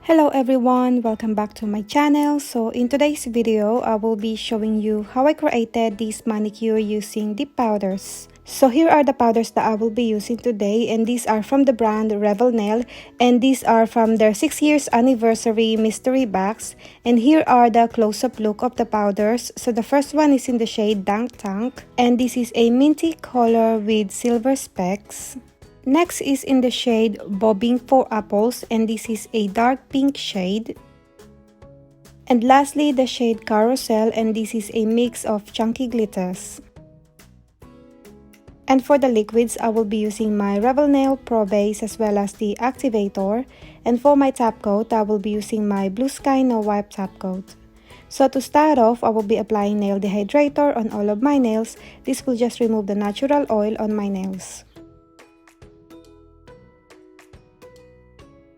Hello everyone, welcome back to my channel. So in today's video, I will be showing you how I created this manicure using dip powders. So here are the powders that I will be using today, and these are from the brand Revel Nail, and these are from their 6 years anniversary mystery box. And here are the close-up look of the powders. So the first one is in the shade Dank Tank, and this is a minty color with silver specks. Next is in the shade Bobbing for Apples, and this is a dark pink shade. And lastly, the shade Carousel, and this is a mix of chunky glitters. And for the liquids, I will be using my Revel Nail Pro Base as well as the Activator. And for my top coat, I will be using my Blue Sky No Wipe top coat. So to start off, I will be applying nail dehydrator on all of my nails. This will just remove the natural oil on my nails.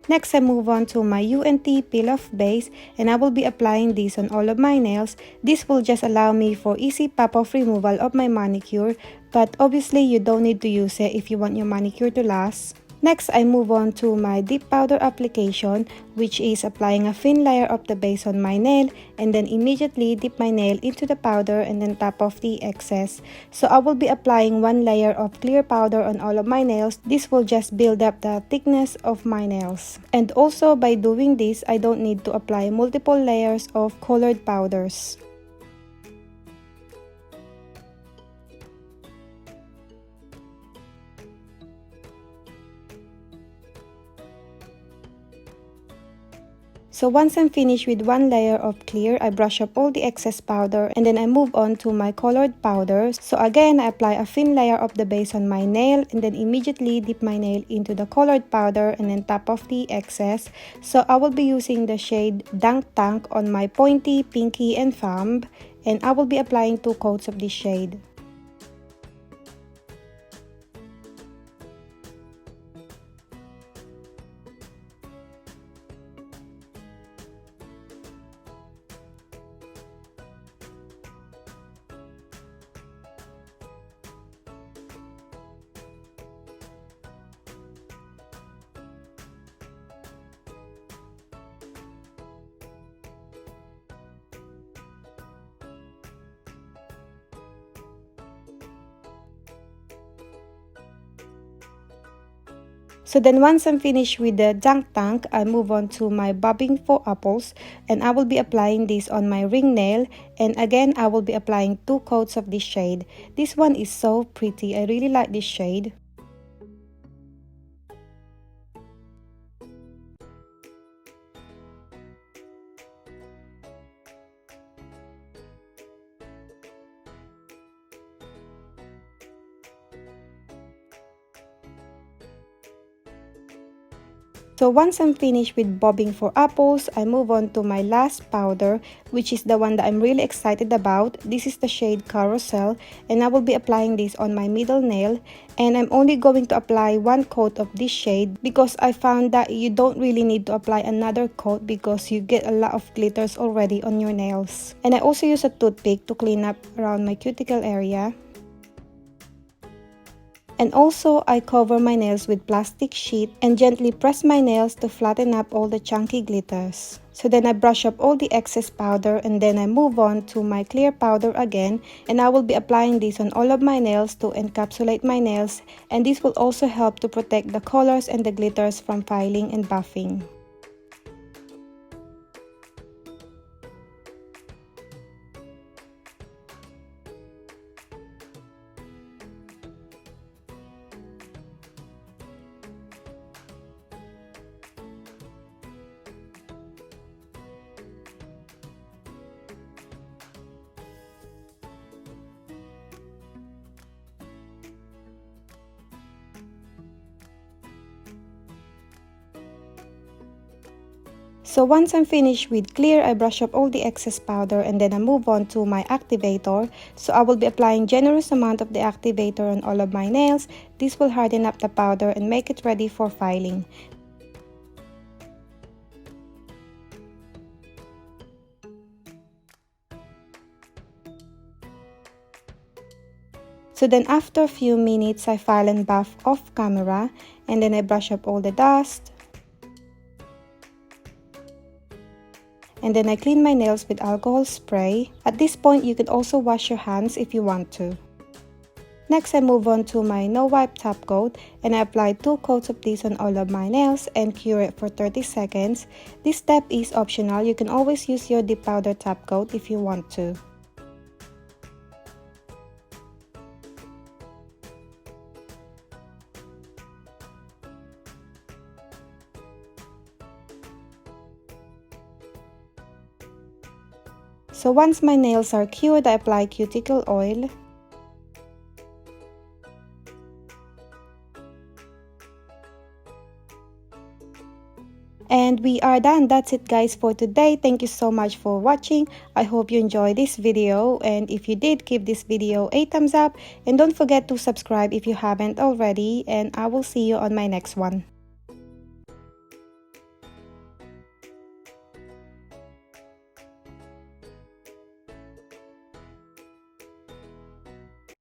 Next, I move on to my UNT peel-off base, and I will be applying this on all of my nails. This will just allow me for easy pop-off removal of my manicure, but obviously you don't need to use it if you want your manicure to last. Next, I move on to my dip powder application, which is applying a thin layer of the base on my nail and then immediately dip my nail into the powder and then tap off the excess. So I will be applying one layer of clear powder on all of my nails. This will just build up the thickness of my nails. And also by doing this, I don't need to apply multiple layers of colored powders. So once I'm finished with one layer of clear, I brush up all the excess powder and then I move on to my colored powder. So again, I apply a thin layer of the base on my nail and then immediately dip my nail into the colored powder and then tap off the excess. So I will be using the shade Dank Tank on my pointy, pinky, and thumb, and I will be applying 2 coats of this shade. So then once I'm finished with the Dank Tank, I move on to my Bobbing for Apples, and I will be applying this on my ring nail, and again I will be applying 2 coats of this shade. This one is so pretty, I really like this shade. So once I'm finished with Bobbing for Apples, I move on to my last powder, which is the one that I'm really excited about. This is the shade Carousel, and I will be applying this on my middle nail. And I'm only going to apply 1 coat of this shade because I found that you don't really need to apply another coat because you get a lot of glitters already on your nails. And I also use a toothpick to clean up around my cuticle area. And also, I cover my nails with plastic sheet and gently press my nails to flatten up all the chunky glitters. So then I brush up all the excess powder and then I move on to my clear powder again, and I will be applying this on all of my nails to encapsulate my nails, and this will also help to protect the colors and the glitters from filing and buffing. So once I'm finished with clear, I brush up all the excess powder and then I move on to my activator. So I will be applying generous amount of the activator on all of my nails. This will harden up the powder and make it ready for filing. So then after a few minutes, I file and buff off camera, and then I brush up all the dust. and then I clean my nails with alcohol spray. At this point, you can also wash your hands if you want to. Next, I move on to my no wipe top coat, and I apply 2 coats of this on all of my nails and cure it for 30 seconds. This step is optional. You can always use your dip powder top coat if you want to. So once my nails are cured, I apply cuticle oil. And we are done. That's it guys for today. Thank you so much for watching. I hope you enjoyed this video, and if you did, give this video a thumbs up and don't forget to subscribe if you haven't already, and I will see you on my next one.